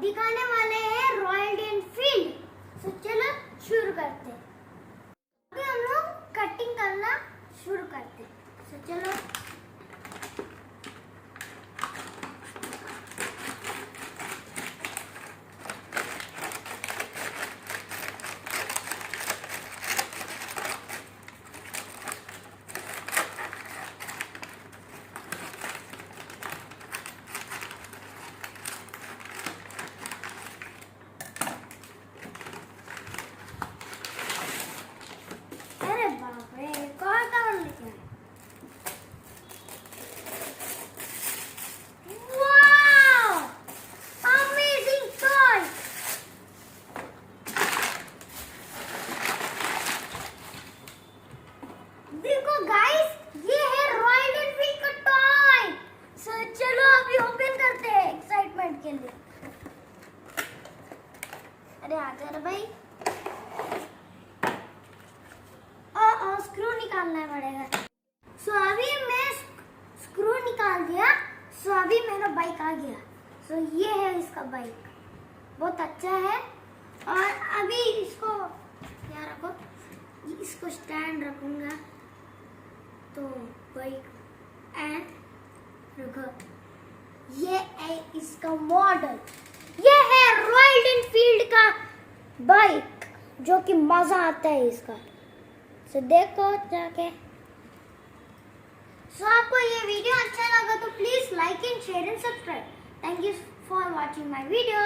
दिखाने वाले हैं रॉयल एनफील्ड। तो चलो शुरू करते हैं। अभी हम लोग कटिंग करना शुरू करते हैं। तो चलो अरे आजा रे भाई। स्क्रू निकालना पड़ेगा। सो अभी मैं स्क्रू निकाल दिया। सो अभी मेरा बाइक आ गया। सो ये है इसका बाइक, बहुत अच्छा है। और अभी इसको क्या रखो, इसको स्टैंड रखूंगा तो बाइक एंड रखो। ये है इसका मॉडल, ये है रॉयल एनफील्ड का बाइक, जो कि मजा आता है इसका। सो देखो जाके। सो आपको ये वीडियो अच्छा लगा तो please like and share and subscribe. Thank you for watching my video.